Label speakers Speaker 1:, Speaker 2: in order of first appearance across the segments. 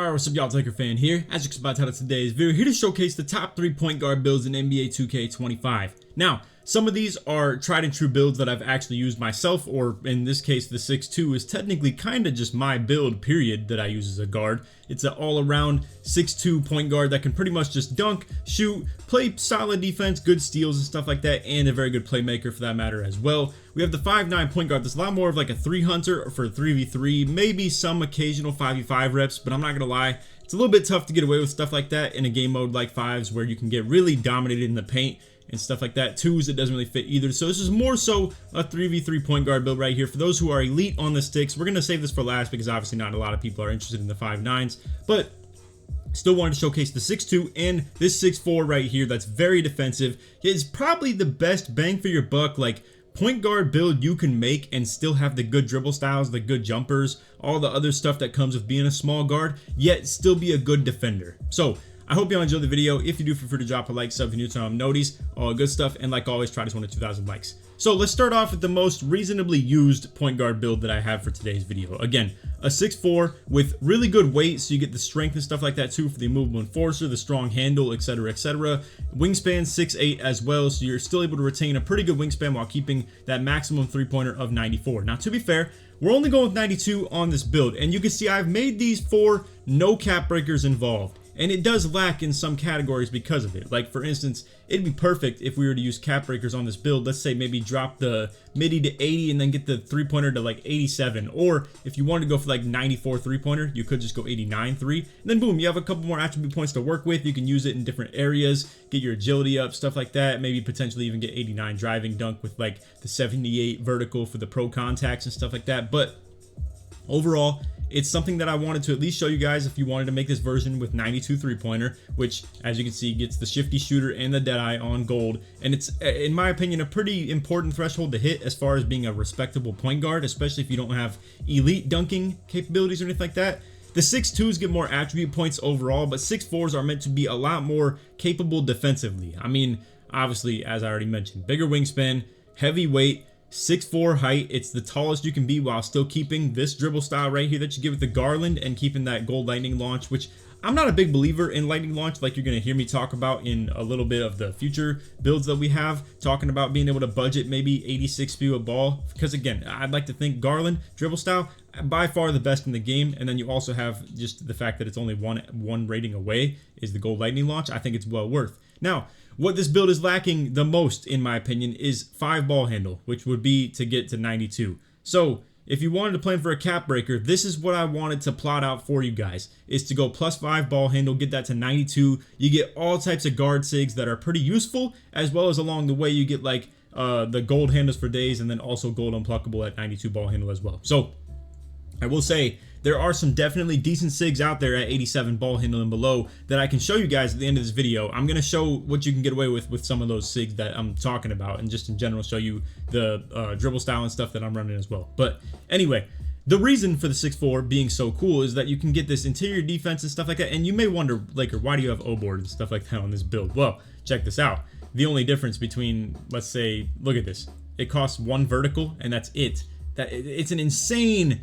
Speaker 1: Alright, what's up y'all, LakerFan here. As you can see by the title of today's video, here to showcase the top 3 point guard builds in NBA 2K25. Now, some of these are tried and true builds that I've actually used myself, or in this case the 6'2 is technically kind of just my build period that I use as a guard. It's an all-around 6'2 point guard that can pretty much just dunk, shoot, play solid defense, good steals and stuff like that, and a very good playmaker for that matter as well. We have the 5'9 point guard that's a lot more of like a 3 hunter for 3v3, maybe some occasional 5v5 reps, but I'm not gonna lie, it's a little bit tough to get away with stuff like that in a game mode like 5s where you can get really dominated in the paint and stuff like that. 2s, it doesn't really fit either. So this is more so a 3v3 point guard build right here. For those who are elite on the sticks, we're going to save this for last because obviously not a lot of people are interested in the 5'9s, but still wanted to showcase the 6'2 and this 6'4 right here that's very defensive. It's probably the best bang for your buck, like point guard build you can make and still have the good dribble styles, the good jumpers, all the other stuff that comes with being a small guard, yet still be a good defender. So I hope y'all enjoyed the video. If you do, feel free to drop a like, sub, if you're new to notice, all good stuff, and like always, try this one to 2,000 likes. So let's start off with the most reasonably used point guard build that I have for today's video. Again, a 6'4 with really good weight, so you get the strength and stuff like that too for the immovable enforcer, the strong handle, etc, etc. Wingspan 6'8 as well, so you're still able to retain a pretty good wingspan while keeping that maximum three-pointer of 94. Now, to be fair, we're only going with 92 on this build, and you can see I've made these for no cap breakers involved. And it does lack in some categories because of it. Like for instance, it'd be perfect if we were to use cap breakers on this build. Let's say maybe drop the midi to 80 and then get the three-pointer to like 87. Or if you wanted to go for like 94 three-pointer, you could just go 89 3. And then boom, you have a couple more attribute points to work with. You can use it in different areas, get your agility up, stuff like that. Maybe potentially even get 89 driving dunk with like the 78 vertical for the pro contacts and stuff like that. But overall, it's something that I wanted to at least show you guys if you wanted to make this version with 92 three-pointer, which as you can see gets the shifty shooter and the deadeye on gold. And it's, in my opinion, a pretty important threshold to hit as far as being a respectable point guard, especially if you don't have elite dunking capabilities or anything like that. The 6'2s get more attribute points overall, but 6'4s are meant to be a lot more capable defensively. I mean, obviously, as I already mentioned, bigger wingspan, heavy weight, 6'4 height. It's the tallest you can be while still keeping this dribble style right here that you get with the Garland and keeping that gold lightning launch, which I'm not a big believer in lightning launch, like you're going to hear me talk about in a little bit of the future builds that we have, talking about being able to budget maybe 86 speed a ball, because again, I'd like to think Garland dribble style by far the best in the game. And then you also have just the fact that it's only one rating away is the gold lightning launch. I think it's well worth. Now, what this build is lacking the most, in my opinion, is 5 ball handle, which would be to get to 92. So if you wanted to plan for a cap breaker, this is what I wanted to plot out for you guys, is to go +5 ball handle, get that to 92. You get all types of guard sigs that are pretty useful, as well as along the way you get like the gold handles for days, and then also gold unpluckable at 92 ball handle as well. So I will say there are some definitely decent sigs out there at 87 ball handle and below that I can show you guys at the end of this video. I'm going to show what you can get away with some of those sigs that I'm talking about, and just in general show you the dribble style and stuff that I'm running as well. But anyway, the reason for the 6'4 being so cool is that you can get this interior defense and stuff like that. And you may wonder, Laker, why do you have O-board and stuff like that on this build? Well, check this out. The only difference between, let's say, look at this. It costs 1 vertical and that's it. It's an insane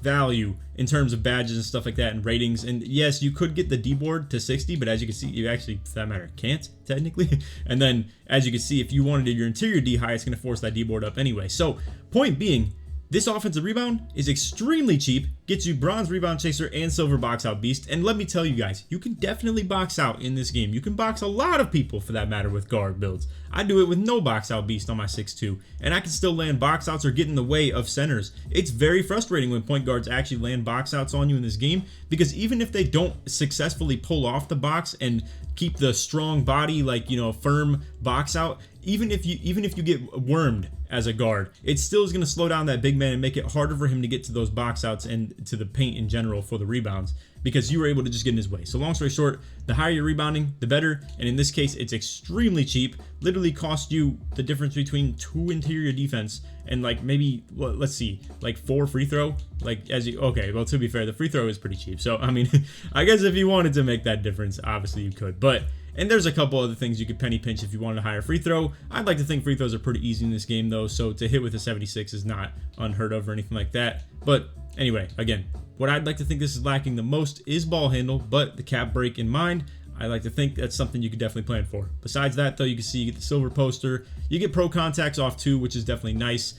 Speaker 1: value in terms of badges and stuff like that and ratings. And yes, you could get the D board to 60, but as you can see, you actually, for that matter, can't technically. And then as you can see, if you wanted your interior D high, it's going to force that D board up anyway. So point being, this offensive rebound is extremely cheap, gets you bronze rebound chaser and silver box out beast. And let me tell you guys, you can definitely box out in this game. You can box a lot of people for that matter with guard builds. I do it with no box out beast on my 6'2, and I can still land box outs or get in the way of centers. It's very frustrating when point guards actually land box outs on you in this game, because even if they don't successfully pull off the box and keep the strong body, like, you know, firm box out, even if you get wormed as a guard, it still is going to slow down that big man and make it harder for him to get to those box outs and to the paint in general for the rebounds, because you were able to just get in his way. So long story short, the higher you're rebounding, the better. And in this case, it's extremely cheap. Literally cost you the difference between 2 interior defense and like maybe, well, let's see, like 4 free throw. Like okay, well, to be fair, the free throw is pretty cheap. So I mean, I guess if you wanted to make that difference, obviously you could. But And there's a couple other things you could penny pinch if you wanted a higher free throw. I'd like to think free throws are pretty easy in this game though, so to hit with a 76 is not unheard of or anything like that. But anyway, again, what I'd like to think this is lacking the most is ball handle, but the cap break in mind, I like to think that's something you could definitely plan for. Besides that though, you can see you get the silver poster, you get pro contacts off too, which is definitely nice.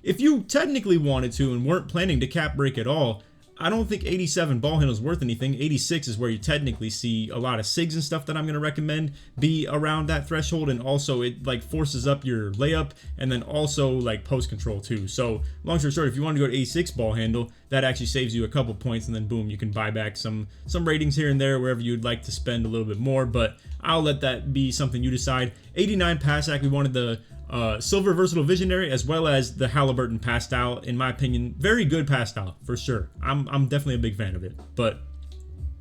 Speaker 1: If you technically wanted to and weren't planning to cap break at all, I don't think 87 ball handle is worth anything. 86 is where you technically see a lot of SIGs and stuff that I'm going to recommend be around that threshold, and also it like forces up your layup and then also like post control too. So long story short, if you want to go to 86 ball handle, that actually saves you a couple points, and then boom, you can buy back some ratings here and there wherever you'd like to spend a little bit more, but I'll let that be something you decide. 89 pass act, we wanted the silver versatile visionary as well as the Halliburton pass style. In my opinion, very good pass style for sure. I'm definitely a big fan of it. But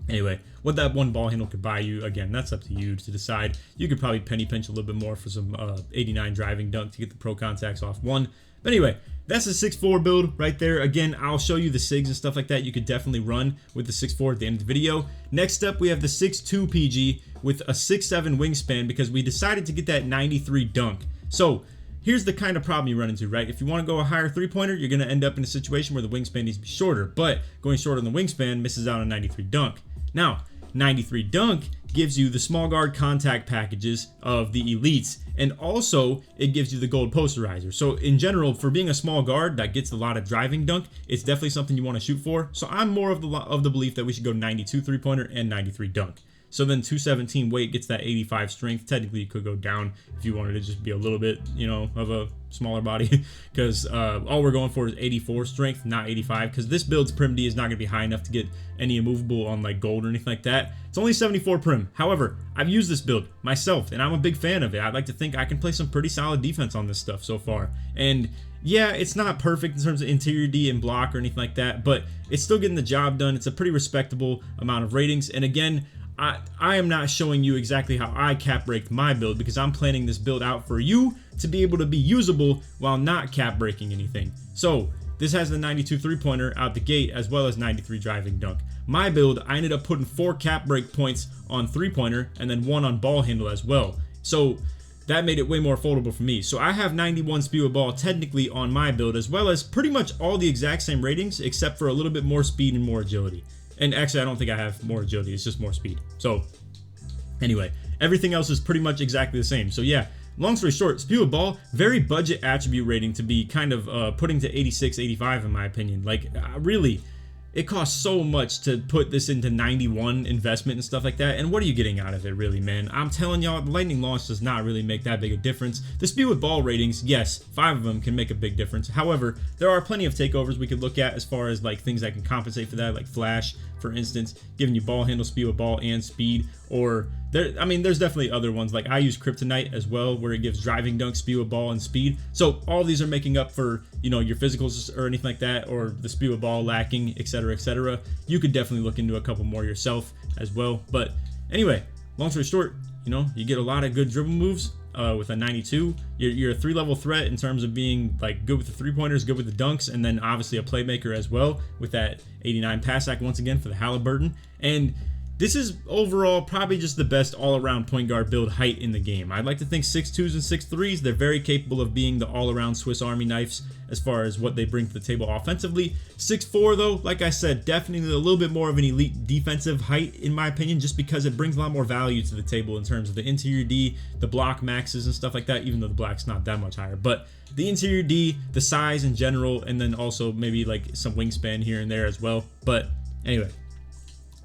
Speaker 1: anyway, what that one ball handle could buy you, again, that's up to you to decide. You could probably penny pinch a little bit more for some 89 driving dunk to get the pro contacts off one. But anyway, that's a 6'4 build right there. Again, I'll show you the SIGs and stuff like that you could definitely run with the 6'4 at the end of the video. Next up, we have the 6'2 PG with a 6'7 wingspan because we decided to get that 93 dunk. So here's the kind of problem you run into, right? If you want to go a higher three-pointer, you're going to end up in a situation where the wingspan needs to be shorter, but going shorter on the wingspan misses out on 93 dunk. Now, 93 dunk gives you the small guard contact packages of the elites, and also it gives you the gold posterizer. So in general, for being a small guard that gets a lot of driving dunk, it's definitely something you want to shoot for. So I'm more of the belief that we should go 92 three-pointer and 93 dunk. So then 217 weight gets that 85 strength. Technically, you could go down if you wanted to just be a little bit, you know, of a smaller body, because all we're going for is 84 strength, not 85, because this build's prim D is not going to be high enough to get any immovable on like gold or anything like that. It's only 74 prim. However, I've used this build myself, and I'm a big fan of it. I'd like to think I can play some pretty solid defense on this stuff so far. And yeah, it's not perfect in terms of interior D and block or anything like that, but it's still getting the job done. It's a pretty respectable amount of ratings. And again, I am not showing you exactly how I cap break my build, because I'm planning this build out for you to be able to be usable while not cap breaking anything. So this has the 92 three-pointer out the gate as well as 93 driving dunk. My build, I ended up putting 4 cap break points on three-pointer and then 1 on ball handle as well. So that made it way more foldable for me. So I have 91 speed with ball technically on my build, as well as pretty much all the exact same ratings except for a little bit more speed and more agility. And actually, I don't think I have more agility. It's just more speed. So anyway, everything else is pretty much exactly the same. So yeah, long story short, speed with ball, very budget attribute rating to be kind of putting to 86, 85 in my opinion. Like really, it costs so much to put this into 91 investment and stuff like that. And what are you getting out of it really, man? I'm telling y'all, the lightning launch does not really make that big a difference. The speed with ball ratings, yes, 5 of them can make a big difference. However, there are plenty of takeovers we could look at as far as like things that can compensate for that, like flash, for instance, giving you ball handle, speed with ball, and speed. Or there, I mean, there's definitely other ones. Like I use kryptonite as well, where it gives driving dunk, speed with ball, and speed. So all these are making up for, you know, your physicals or anything like that, or the speed with ball lacking, etc., etc. You could definitely look into a couple more yourself as well. But anyway, long story short, you know, you get a lot of good dribble moves with a 92. You're a 3-level threat in terms of being like good with the 3-pointers, good with the dunks, and then obviously a playmaker as well with that 89 pass act once again for the Halliburton. And this is overall probably just the best all-around point guard build height in the game. I'd like to think 6'2s and 6'3s, they're very capable of being the all-around Swiss Army knives as far as what they bring to the table offensively. 6'4 though, like I said, definitely a little bit more of an elite defensive height in my opinion, just because it brings a lot more value to the table in terms of the interior D, the block maxes and stuff like that, even though the block's not that much higher. But the interior D, the size in general, and then also maybe like some wingspan here and there as well. But anyway,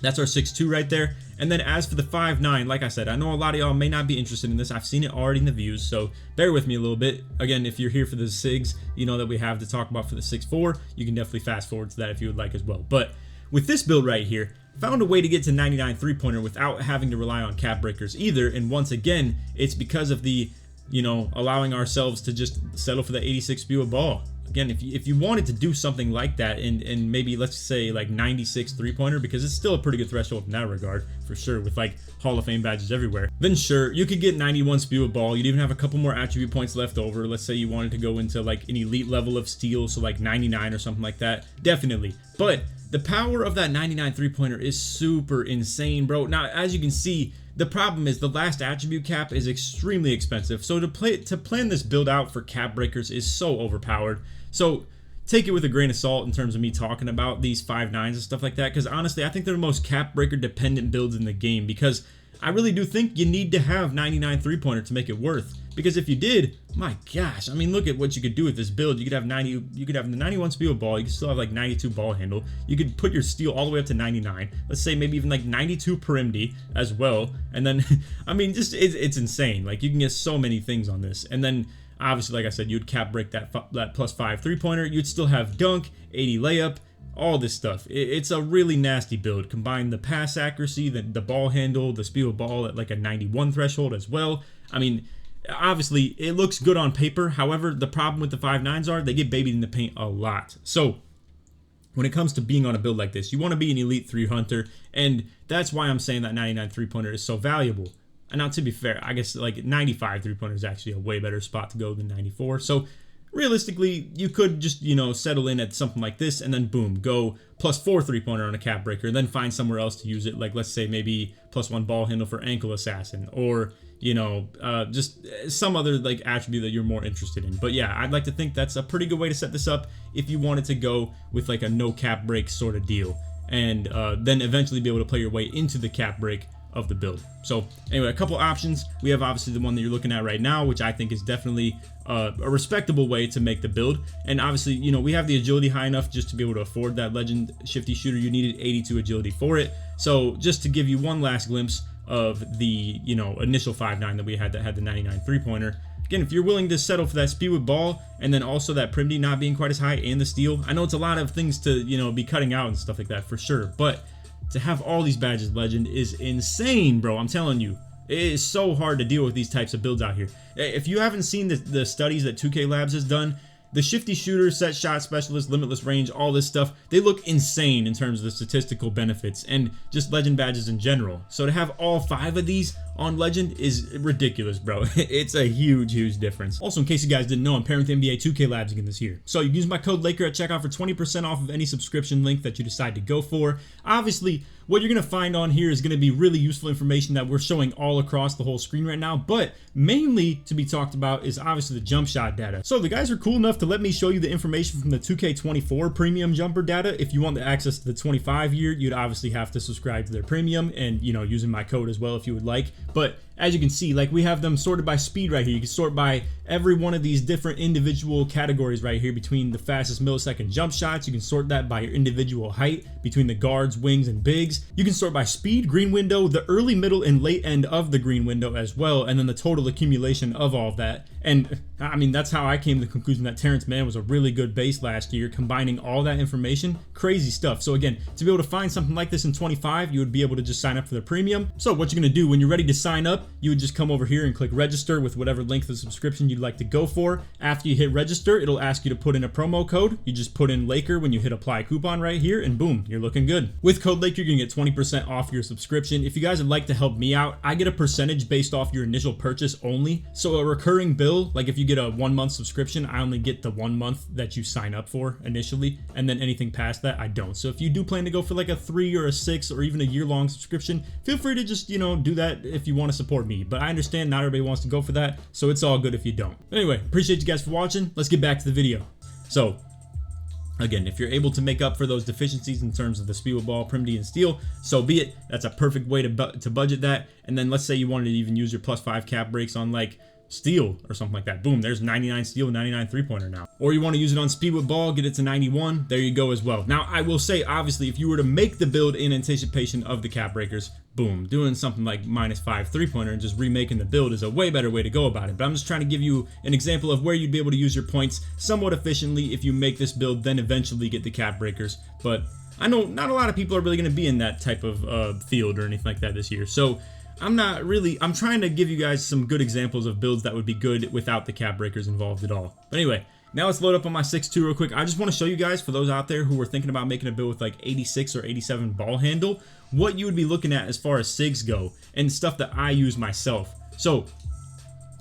Speaker 1: that's our 6'2 right there. And then as for the 5'9, like I said, I know a lot of y'all may not be interested in this. I've seen it already in the views, so bear with me a little bit. Again, if you're here for the SIGs, you know that we have to talk about for the 6'4. You can definitely fast forward to that if you would like as well. But with this build right here, found a way to get to 99 three-pointer without having to rely on cap breakers either. And once again, it's because of the, you know, allowing ourselves to just settle for the 86 speed with ball. Again, if you wanted to do something like that and maybe let's say like 96 three-pointer, because it's still a pretty good threshold in that regard for sure with like Hall of Fame badges everywhere, then sure, you could get 91 speed with ball. You'd even have a couple more attribute points left over. Let's say you wanted to go into like an elite level of steal, so like 99 or something like that, definitely. But the power of that 99 three-pointer is super insane, bro. Now, as you can see, the problem is the last attribute cap is extremely expensive. So to plan this build out for cap breakers is so overpowered. So take it with a grain of salt in terms of me talking about these 5.9s and stuff like that, because honestly, I think they're the most cap breaker dependent builds in the game, because I really do think you need to have 99 3-pointer to make it worth. Because if you did, my gosh, I mean, look at what you could do with this build. You could have the 91 speed with ball. You could still have like 92 ball handle. You could put your steal all the way up to 99. Let's say maybe even like 92 perimdy as well. And then, I mean, just it's insane. Like, you can get so many things on this. And then obviously, like I said, you'd cap break that +5 3-pointer. You'd still have dunk, 80 layup, all this stuff. It's a really nasty build. Combine the pass accuracy, the ball handle, the speed with ball at like a 91 threshold as well. I mean, obviously, it looks good on paper. However, the problem with the 5.9s are they get babied in the paint a lot. So when it comes to being on a build like this, you want to be an elite 3 hunter, and that's why I'm saying that 99 3-pointer is so valuable. And now, to be fair, I guess like 95 3-pointer is actually a way better spot to go than 94. So realistically, you could just, you know, settle in at something like this and then boom, go +4 3-pointer on a cap breaker, and then find somewhere else to use it. Like, let's say maybe +1 ball handle for ankle assassin, or, you know, just some other like attribute that you're more interested in. But yeah, I'd like to think that's a pretty good way to set this up if you wanted to go with like a no cap break sort of deal, and then eventually be able to play your way into the cap break of the build. So anyway, a couple options. We have obviously the one that you're looking at right now, which I think is definitely a respectable way to make the build. And obviously, you know, we have the agility high enough just to be able to afford that legend shifty shooter. You needed 82 agility for it. So just to give you one last glimpse of the, you know, initial 5.9 that we had that had the 99 3-pointer. Again, if you're willing to settle for that speed with ball, and then also that perimdy not being quite as high, and the steal, I know it's a lot of things to, you know, be cutting out and stuff like that for sure, but to have all these badges legend is insane, bro. I'm telling you, it is so hard to deal with these types of builds out here. If you haven't seen the studies that 2K Labs has done, the shifty shooter, set shot specialist, limitless range, all this stuff, they look insane in terms of the statistical benefits and just legend badges in general. So to have all 5 of these on legend is ridiculous, bro. It's a huge difference. Also, in case you guys didn't know, I'm pairing with NBA 2K Labs again this year. So you can use my code Laker at checkout for 20% off of any subscription link that you decide to go for. Obviously, what you're going to find on here is going to be really useful information that we're showing all across the whole screen right now, but mainly to be talked about is obviously the jump shot data. So the guys are cool enough to let me show you the information from the 2K24 premium jumper data. If you want the access to the 25 year, you'd obviously have to subscribe to their premium and, you know, using my code as well if you would like. But as you can see, like, we have them sorted by speed right here. You can sort by every one of these different individual categories right here between the fastest millisecond jump shots. You can sort that by your individual height between the guards, wings, and bigs. You can sort by speed, green window, the early, middle, and late end of the green window as well, and then the total accumulation of all of that. And I mean, that's how I came to the conclusion that Terrence Mann was a really good base last year, combining all that information. Crazy stuff. So again, to be able to find something like this in 25, you would be able to just sign up for the premium. So what you're going to do when you're ready to sign up, you would just come over here and click register with whatever length of subscription you'd like to go for. After you hit register, it'll ask you to put in a promo code. You just put in Laker when you hit apply coupon right here, and boom, you're looking good. With code Laker, you're going to get 20% off your subscription. If you guys would like to help me out, I get a percentage based off your initial purchase only. So a recurring bill, like if you get a 1-month subscription, I only get the 1 month that you sign up for initially, and then anything past that, I don't. So if you do plan to go for like a 3 or a 6 or even a year-long subscription, feel free to just, you know, do that if you want to support me. But I understand not everybody wants to go for that, so it's all good if you don't. Anyway, appreciate you guys for watching. Let's get back to the video. So again, if you're able to make up for those deficiencies in terms of the speed with ball, perimdy, and steal, so be it. That's a perfect way to budget that. And then let's say you wanted to even use your +5 cap breaks on like steal or something like that. Boom, there's 99 steal, 99 3-pointer now. Or you want to use it on speed with ball, get it to 91. There you go as well. Now, I will say, obviously, if you were to make the build in anticipation of the cap breakers, boom, doing something like -5 3-pointer and just remaking the build is a way better way to go about it. But I'm just trying to give you an example of where you'd be able to use your points somewhat efficiently if you make this build, then eventually get the cap breakers. But I know not a lot of people are really going to be in that type of field or anything like that this year. So I'm trying to give you guys some good examples of builds that would be good without the cap breakers involved at all. But anyway, now let's load up on my 6.2 real quick. I just want to show you guys, for those out there who are thinking about making a build with like 86 or 87 ball handle, what you would be looking at as far as SIGs go and stuff that I use myself. So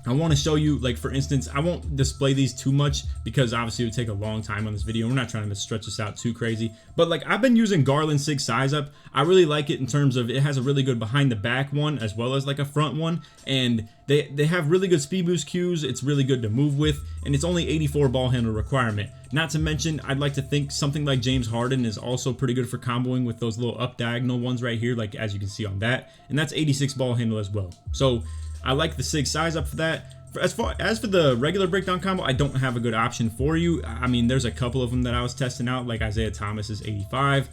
Speaker 1: I want to show you, like, for instance, I won't display these too much because obviously it would take a long time on this video. We're not trying to stretch this out too crazy, but like I've been using Garland SIG size up. I really like it in terms of it has a really good behind the back one as well as like a front one, and they have really good speed boost cues. It's really good to move with, and it's only 84 ball handle requirement. Not to mention, I'd like to think something like James Harden is also pretty good for comboing with those little up diagonal ones right here, like as you can see on that, and that's 86 ball handle as well. So I like the SIG size up for that. As for the regular breakdown combo, I don't have a good option for you. I mean, there's a couple of them that I was testing out, like Isaiah Thomas is 85,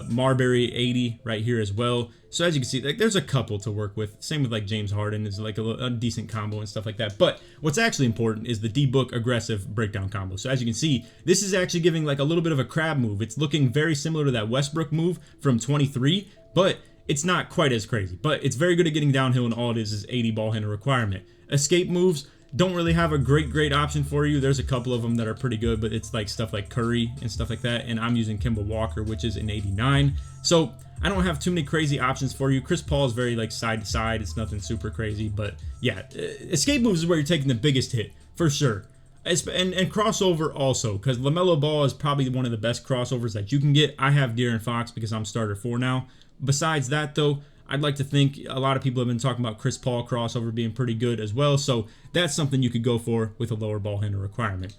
Speaker 1: Marbury 80 right here as well. So as you can see, like there's a couple to work with. Same with like James Harden is like a decent combo and stuff like that. But what's actually important is the D-Book aggressive breakdown combo. So as you can see, this is actually giving like a little bit of a crab move. It's looking very similar to that Westbrook move from 23, but it's not quite as crazy. But it's very good at getting downhill, and all it is 80 ball handle requirement. Escape moves don't really have a great option for you. There's a couple of them that are pretty good, but it's like stuff like Curry and stuff like that, and I'm using Kemba Walker, which is an 89. So I don't have too many crazy options for you. Chris Paul is very like side to side. It's nothing super crazy, but yeah, escape moves is where you're taking the biggest hit for sure. And crossover also, because LaMelo Ball is probably one of the best crossovers that you can get. I have De'Aaron Fox because I'm starter 4 now. Besides that though, I'd like to think a lot of people have been talking about Chris Paul crossover being pretty good as well, so that's something you could go for with a lower ball handle requirement.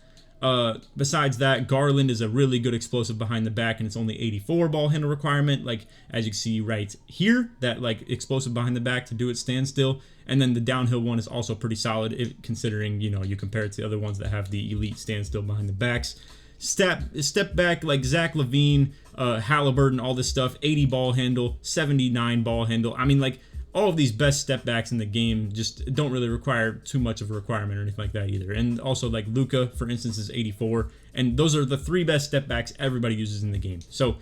Speaker 1: Besides that, Garland is a really good explosive behind the back, and it's only 84 ball handle requirement, like as you can see right here, that like explosive behind the back to do it standstill. And then the downhill one is also pretty solid, considering, you know, you compare it to the other ones that have the elite standstill behind the backs. Step back like Zach LaVine, Halliburton, all this stuff, 80 ball handle, 79 ball handle. I mean, like all of these best step backs in the game just don't really require too much of a requirement or anything like that either. And also like Luka, for instance, is 84, and those are the 3 best step backs everybody uses in the game. So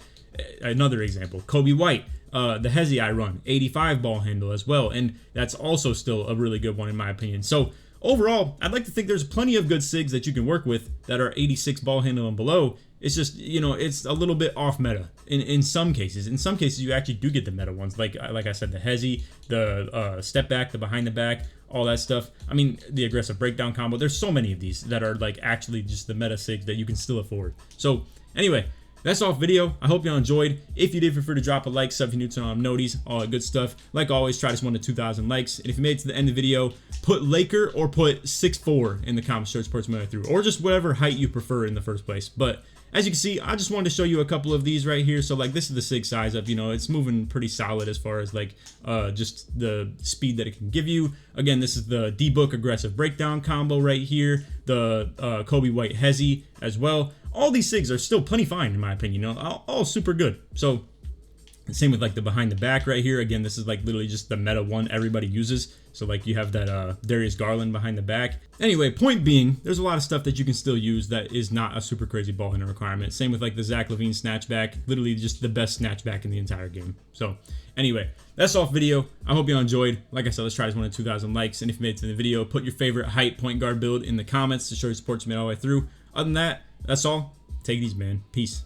Speaker 1: another example, Kobe White, the Hezi I run, 85 ball handle as well, and that's also still a really good one in my opinion. So overall, I'd like to think there's plenty of good SIGs that you can work with that are 86 ball handle and below. It's just, you know, it's a little bit off meta in some cases. In some cases, you actually do get the meta ones, like I said, the Hezi, the step back, the behind the back, all that stuff. I mean, the aggressive breakdown combo. There's so many of these that are like actually just the meta SIGs that you can still afford. So anyway, that's all video. I hope you all enjoyed. If you did, feel free to drop a like, sub if you're new to noties, all that good stuff. Like always, try this one to 2,000 likes. And if you made it to the end of the video, put Laker or put 6'4" in the comments, search sports way through, or just whatever height you prefer in the first place. But as you can see, I just wanted to show you a couple of these right here. So like this is the SIG size up, you know, it's moving pretty solid as far as like just the speed that it can give you. Again, this is the D-Book aggressive breakdown combo right here, the Kobe White Hezi as well. All these SIGs are still plenty fine in my opinion, you know, all super good. So same with like the behind the back right here. Again, this is like literally just the meta one everybody uses. So like you have that Darius Garland behind the back. Anyway, point being, there's a lot of stuff that you can still use that is not a super crazy ball handle requirement. Same with like the Zach LaVine snatchback, literally just the best snatchback in the entire game. So anyway, that's all for video. I hope you all enjoyed. Like I said, let's try this one to 2,000 likes. And if you made it to the video, put your favorite height point guard build in the comments to show your support to me all the way through. Other than that, that's all. Take it easy, man. Peace.